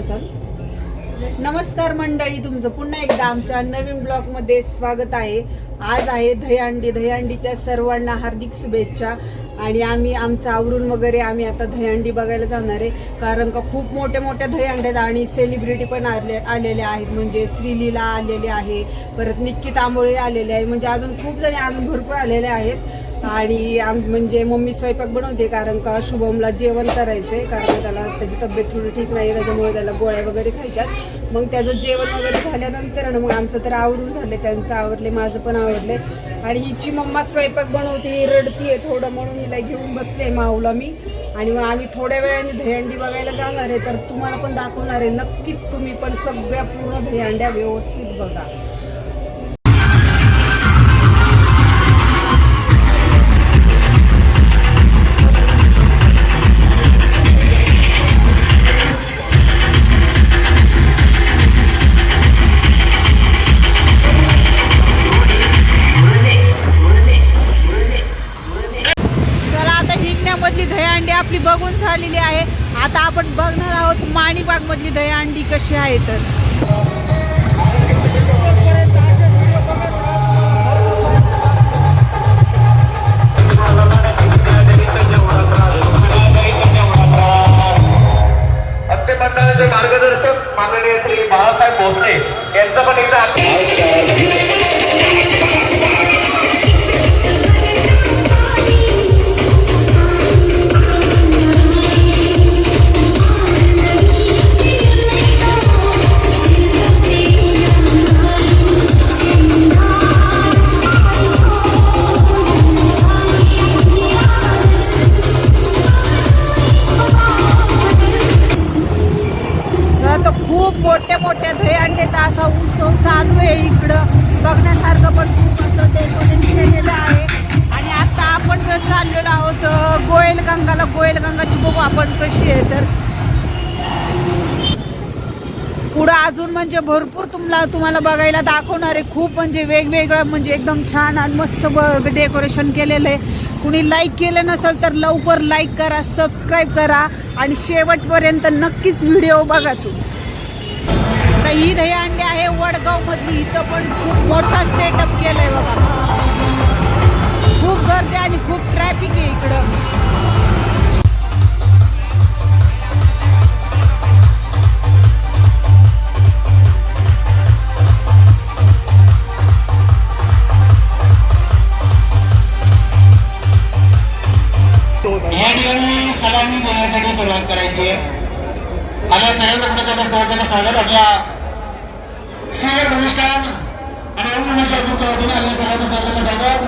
झालं सर. नमस्कार मंडळी, तुमचं पुन्हा एकदा आमच्या नवीन ब्लॉगमध्ये स्वागत आहे. आज आहे दहीहंडी. दहीहंडीच्या सर्वांना हार्दिक शुभेच्छा. आणि आम्ही आमचं आवरून वगैरे आम्ही आता दहीहंडी बघायला जाणार आहे. कारण का खूप मोठ्या मोठ्या दहीहंड्यात आणि सेलिब्रिटी पण आलेले आहेत. म्हणजे श्रीलीला आलेले आहे, परत निक्की तांबोळे आलेले आहे, म्हणजे अजून खूप जणी अजून भरपूर आलेले आहेत. आणि म्हणजे मम्मी स्वयंपाक बनवते कारण का शुभमला जेवण करायचं आहे. कारण त्याला त्याची तब्येत थोडी ठीक नाही, त्याच्यामुळे त्याला गोळ्या वगैरे खायच्यात. मग त्याचं जेवण वगैरे झाल्यानंतर ना मग आमचं तर आवरून झाले, त्यांचं आवरले, माझं पण आवरले. आणि हिची मम्मा स्वयंपाक बनवते, रडतीये थोडं, म्हणून हिला घेऊन बसले माऊला मी. आणि मग आम्ही थोड्या वेळाने दहीहंडी बघायला जाणार आहे, तर तुम्हाला पण दाखवणार आहे. नक्कीच तुम्ही पण सगळ्या पूर्ण दहीहंड्या व्यवस्थित बघा. मधली दहीहंडी आपली बघून झालेली आहे. आता आपण बघणार आहोत माणिकबाग मधली दहीहंडी कशी आहे. तर आमचे मंडळाचे मार्गदर्शक माननीय श्री बाळासाहेब भोसले यांचं पण एकदा मोठ्या मोठ्या दहीहंडीचा असा उत्सव चालू आहे. इकडं बघण्यासारखं पण खूप असं डेकोरेट केलेलं आहे. आणि आता आपण चाललेलो आहोत गोयलगंगाला. गोयलगंगाची बघू आपण कशी आहे. तर पुढं अजून म्हणजे भरपूर तुम्हाला बघायला दाखवणार आहे. खूप म्हणजे वेगवेगळं, म्हणजे एकदम छान आणि मस्त डेकोरेशन केलेलं आहे. कुणी लाईक केलं नसेल तर लवकर लाईक करा, सबस्क्राईब करा आणि शेवटपर्यंत नक्कीच व्हिडिओ बघा तुम्ही. ही दहीहंडी आहे वडगाव मधली. इथं पण खूप मोठा सेटअप केलाय बघा. खूप गर्दी आणि खूप ट्रॅफिक आहे इकडं. या ठिकाणी सलामी देण्यासाठी सुरुवात करायची आहे. आणि सगळ्यांना स्वागत. आपल्या सिनियर अनुष्ठान आणि ओम नमः शिवाय ग्रुपच्या वतीने आलेल्या सर्वांचं स्वागत.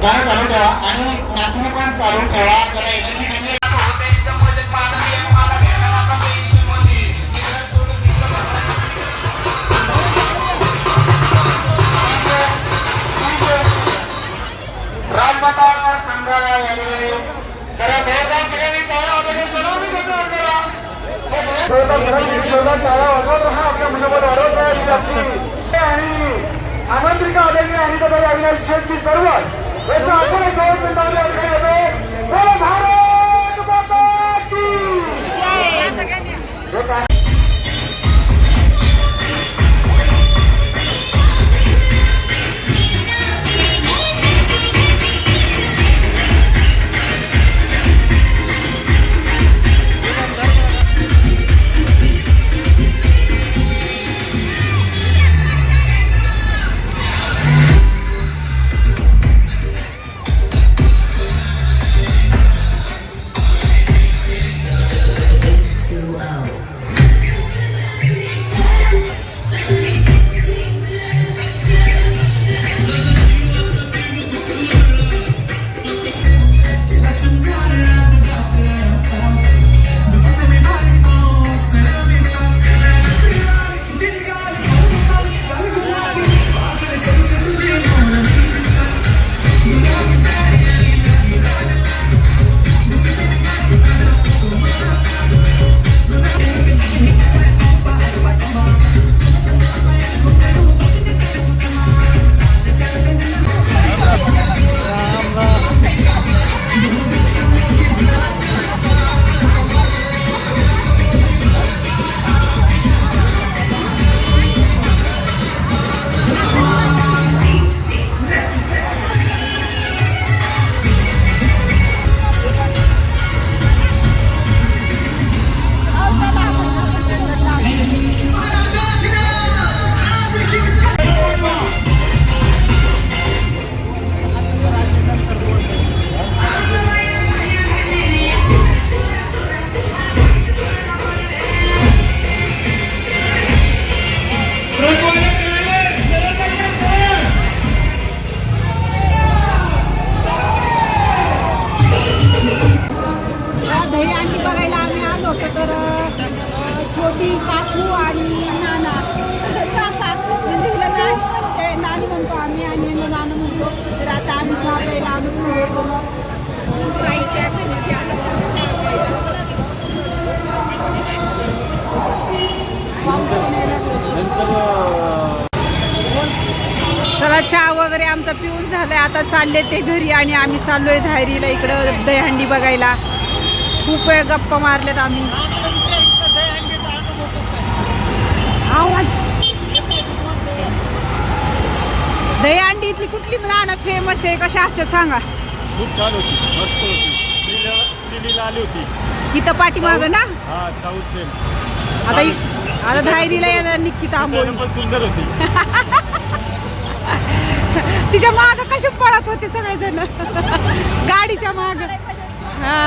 गाणं चालू ठेवा आणि नाचणं पण चालू ठेवा. जरा एनर्जी कमी राजमाता संघाला या ठिकाणी जरा जोरदार सगळ्यांनी टाळ्या वाजवून सलामी देतो आपल्याला. जोरदार टाळ्या वाजवत राहा, आपल्या मनोबल वाढवत राहा. आणि आमंत्रिका आदरणीय अनिताताई अविनाश शेट्टी सर्व याचा आपण एक 2 मिनिटांमध्ये अर्थ घेतो. बोला भारत माता की जय. होतं तर छोटी काकू आणि नाना काका म्हणजे हिला नानी म्हणते, नानी म्हणतो आम्ही आणि हिला नाना म्हणतो. तर आता आम्ही चहा प्यायला आम्ही सगळेजण साई कॅफेमध्ये आता चहा प्यायला चला चहा वगैरे आमचा पिऊन झालाय. आता चालले ते घरी आणि आम्ही चाललोय धायरीला इकडं दहीहंडी बघायला. खूप वेळ गप्पा मारलेत आम्ही. आवाज दहीहंडी इथली कुठली नाना फेमस आहे, कशा असतात सांगा. खूप छान होती, मस्त होती. श्रीलीला आली होती इथं पाठीमाग ना. हा, साऊथ आता आता धायरीला येणार निक्की तांबोळी. पण सुंदर होती. तिच्या माग कशी पळत होते सगळेजण गाडीच्या माग. हा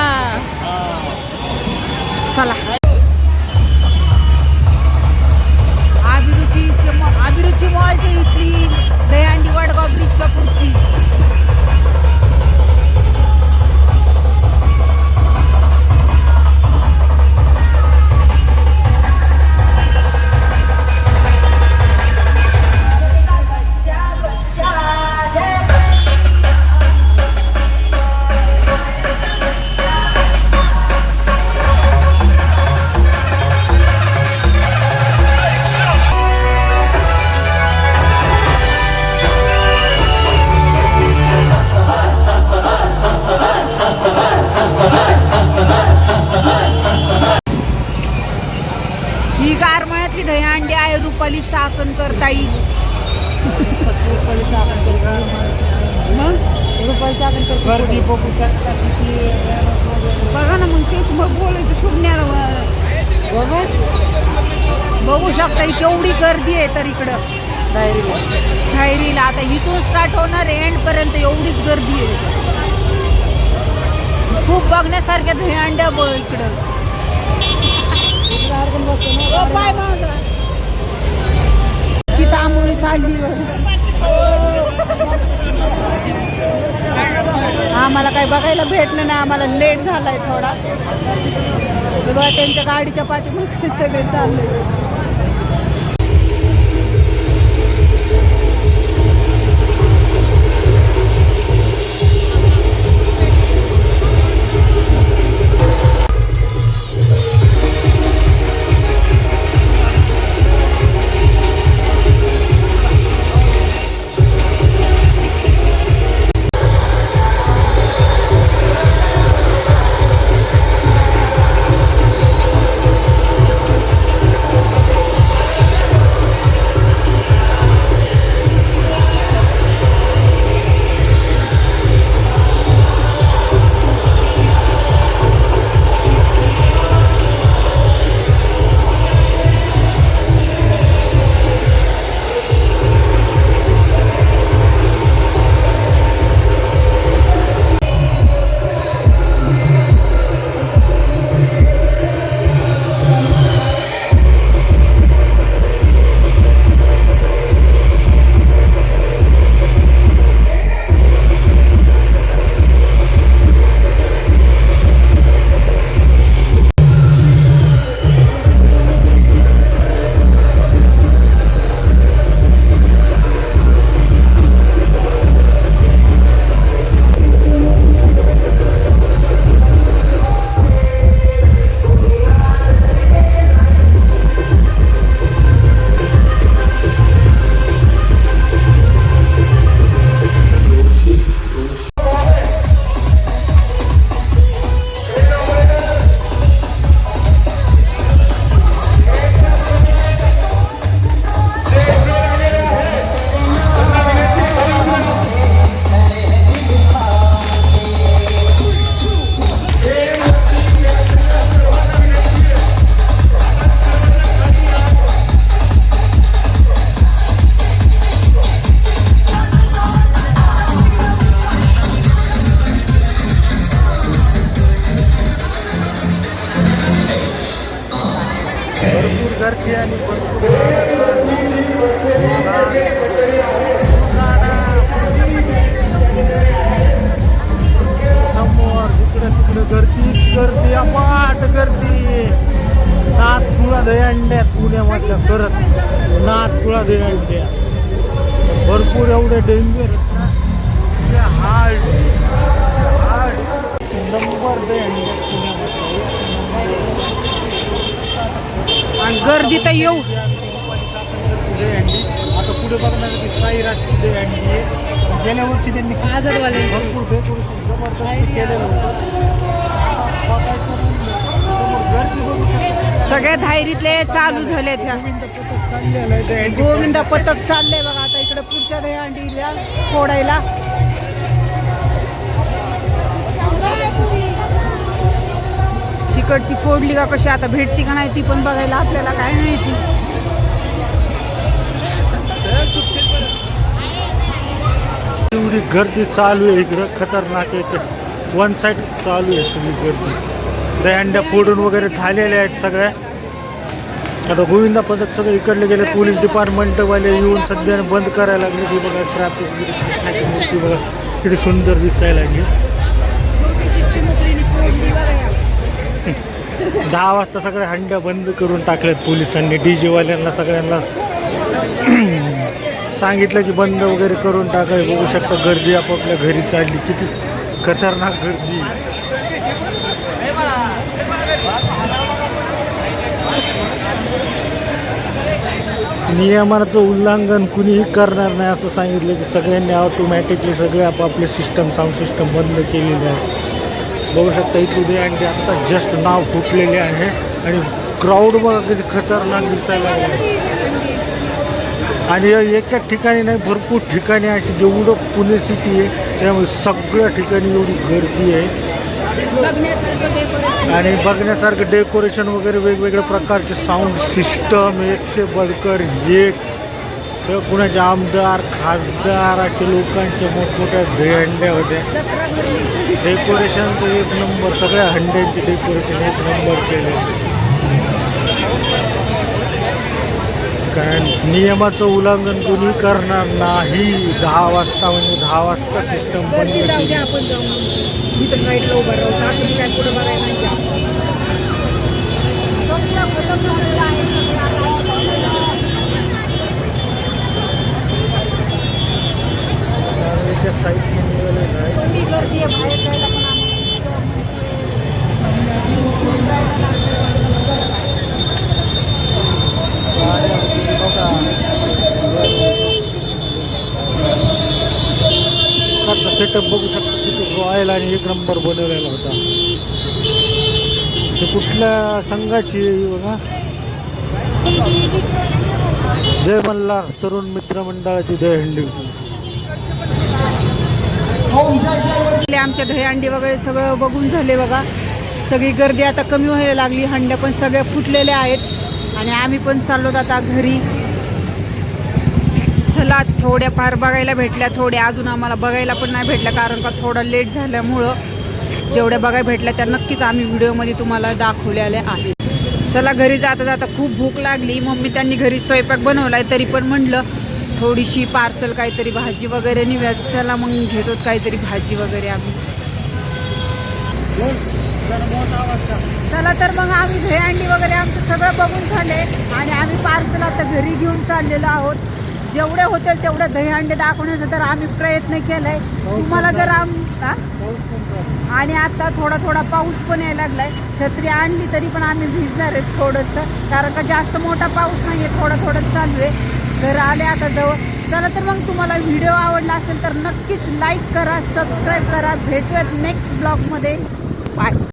चला अभिरुची मॉलची इथली दहीहंडी वडगाव ब्रिजच्या पुढची. ही गारमळ्यातली दहीहंडी आहे. रुपाली चाकण करताई. मग रुपाली चाकण बघा ना, मग तेच मग बोलायचं शून्याला. बघू शकता ही केवढी गर्दी आहे. तर इकडं धायरीला आता इथून स्टार्ट होणार एंड पर्यंत एवढीच गर्दी आहे. खूप बघण्यासारख्या दहीहंड्या इकडं. की तांबोळी चालली. आम्हाला काही बघायला भेटलं नाही, आम्हाला लेट झालाय थोडा. त्यांच्या गाडीच्या पाठीमागे सगळे चालले. गर्दी आणि समोर इकडे तिकडे गर्दी गर्दी अपाट गर्दी. दहीहंड्या पुण्यामधल्या करत नाथपुरा दहीहंड्या भरपूर एवढे डेंजर हार्ड नंबर दहीहंड्या पुण्यामधल्या आणि गर्दी तर येऊ दहीहंडी आता पुढे बघणार की साईराजची दहीहंडी आहे. गेल्या वर्षी त्यांनी आझादवाले भरपूर डेकोरेशन जबरदस्त केलेलं होतं. बघायचं समोर गर्दी बघू शकता. सगळ्या धायरीतले चालू झाले त्या गोविंद पथक चाललेलं आहे दहीहंडी. गोविंद पथक चाललंय बघा आता इकडे पुढच्या दहीहंडीला फोडायला. तिकडची फोडली का कशी आता भेटती का नाही ती पण बघायला आपल्याला काय माहिती. एवढी गर्दी चालू आहे इकडं खतरनाक आहे. वन साईड चालू आहे सगळी गर्दी. दहीहंड्या फोडून वगैरे झालेल्या आहेत सगळ्या. आता गोविंदा पथक सगळे इकडले गेले. पोलीस डिपार्टमेंटवाले येऊन सध्या बंद करायला लागले. की बघा ट्रॅफिक कृष्णाची मूर्ती बघा किती सुंदर दिसायला लागली. 10 वाजता सगळ्या हंड्या बंद करून टाकल्यात पोलिसांनी. DJ वाल्यांना सगळ्यांना सांगितलं की बंद वगैरे करून टाकाय. बघू शकता गर्दी आपापल्या घरी चालली. किती खतरनाक गर्दी. नियमाचं उल्लंघन कुणीही करणार नाही असं सांगितलं की सगळ्यांनी ऑटोमॅटिकली सगळे आपापले साऊंड सिस्टम बंद केलेले आहे. बघू शकता इथली दहीहंडी आता जस्ट नाव फुटलेले आहे आणि क्राऊड बघा किती खतरनाक दिसायला लागले. आणि एका ठिकाणी नाही भरपूर ठिकाणी अशी जेवढं पुणे सिटी आहे त्यामुळे सगळ्या ठिकाणी एवढी गर्दी आहे. आणि बघण्यासारखं डेकोरेशन वगैरे वेगवेगळ्या प्रकारचे साऊंड सिस्टम 100 बडकर एक सगळं कुणाचे आमदार खासदार असे लोकांच्या मोठमोठ्या दहीहंड्या होत्या. डेकोरेशन तर 1 नंबर. सगळ्या हंड्यांचे डेकोरेशन 1 नंबर केले. कारण नियमाचं उल्लंघन कोणी करणार नाही. 10 वाजता म्हणजे 10 वाजता सिस्टम बंद केली. आपण जाऊ इथं साईडला उभं राहू असं काय पुढे बघायला नाही. त्याच्या साईडने निघालेलं आहे. गर्दी आहे बाहेर जायला पण सेटअप बघू शकता किती रॉयल आणि 1 नंबर बनवलेला होता. ते कुठल्या संघाची बघा जय मल्हार तरुण मित्र मंडळाची दहीहंडी होती. आमच्या दहीहंडी वगैरे सगळं बघून झाले बघा. सगळी गर्दी आता कमी व्हायला लागली. हंड्या पण सगळ्या फुटलेल्या आहेत आणि आम्ही पण चाललो आता घरी. चला थोड्याफार बघायला भेटल्या. थोड्या अजून आम्हाला बघायला पण नाही भेटल्या कारण का थोडं लेट झाल्यामुळं जेवढ्या बघायला भेटल्या त्या नक्कीच आम्ही व्हिडिओमध्ये तुम्हाला दाखवलेल्या आहेत. चला घरी जाता जाता खूप भूक लागली. मम्मी त्यांनी घरी स्वयंपाक बनवलाय तरी पण म्हणलं थोडीशी पार्सल काहीतरी भाजी वगैरे नेऊयात. चला मग घेतो काहीतरी भाजी वगैरे आम्ही. चला तर मग आम्ही दहीहंडी वगैरे आमचं सगळं बघून झाले आणि आम्ही पार्सल आता घरी घेऊन चाललेलो आहोत. जेवढे होतील तेवढे दहीहंडी दाखवण्याचा तर आम्ही प्रयत्न केलाय. तुम्हाला जर आणि आता थोडा थोडा पाऊस पण यायला लागलाय. छत्री आणली तरी पण आम्ही भिजणार आहेत थोडंसं कारण का जास्त मोठा पाऊस नाही आहे. थोडं थोडं चालू आहे. घर आले आता जवळ. चला तर मग तुम्हाला व्हिडिओ आवडला असेल तर नक्कीच लाईक करा, सबस्क्राईब करा. भेटूयात नेक्स्ट ब्लॉगमध्ये. बाय.